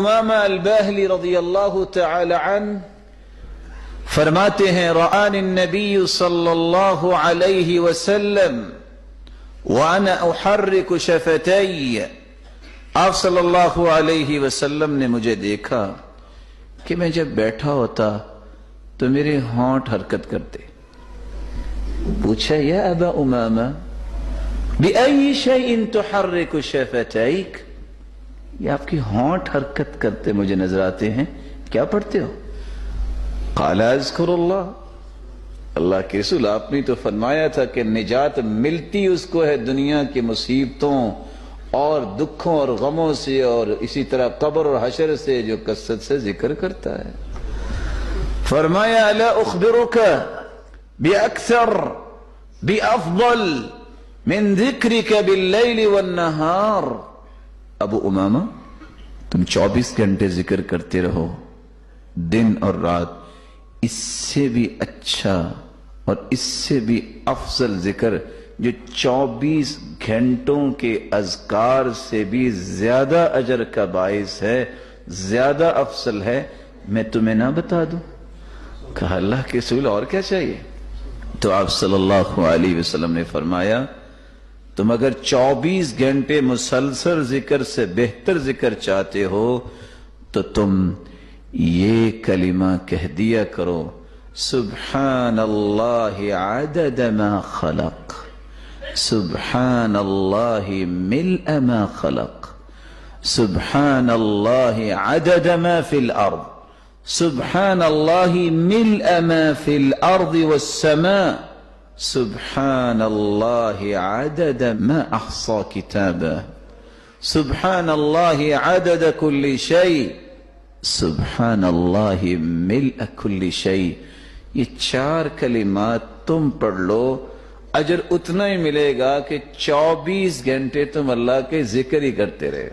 امامہ الباہلی رضی اللہ تعالی عنہ فرماتے ہیں رآنی النبی صلی اللہ علیہ وسلم وانا احرک شفتی، آپ صلی اللہ علیہ وسلم نے مجھے دیکھا کہ میں جب بیٹھا ہوتا تو میرے ہونٹ حرکت کرتے. پوچھا یا ابا امامہ بأي شيء تحرك شفتيك، یہ آپ کی ہونٹ حرکت کرتے مجھے نظر آتے ہیں، کیا پڑھتے ہو؟ قال اذکر اللہ، اللہ کے رسول آپ نے تو فرمایا تھا کہ نجات ملتی اس کو ہے دنیا کی مصیبتوں اور دکھوں اور غموں سے، اور اسی طرح قبر اور حشر سے جو کثرت سے ذکر کرتا ہے. فرمایا الا اخبرک باکثر بافضل من ذکرک باللیل والنہار، ابو امامہ تم 24 گھنٹے ذکر کرتے رہو دن اور رات، اس سے بھی اچھا اور اس سے بھی افضل ذکر جو 24 گھنٹوں کے اذکار سے بھی زیادہ اجر کا باعث ہے، زیادہ افضل ہے، میں تمہیں نہ بتا دوں؟ کہا اللہ کے رسول اور کیا چاہیے؟ تو آپ صلی اللہ علیہ وسلم نے فرمایا تم اگر 24 گھنٹے مسلسل ذکر سے بہتر ذکر چاہتے ہو تو تم یہ کلمہ کہہ دیا کرو سبحان اللہ عدد ما خلق، سبحان اللہ ملء ما خلق، سبحان اللہ عدد ما فی الارض، سبحان اللہ ملء ما فی الارض والسماء، سبحان اللہ عدد ما احصى کتابہ، سبحان اللہ عدد کل شیء، سبحان اللہ ملء کل شیء. یہ 4 کلمات تم پڑھ لو، اجر اتنا ہی ملے گا کہ 24 گھنٹے تم اللہ کے ذکر ہی کرتے رہے.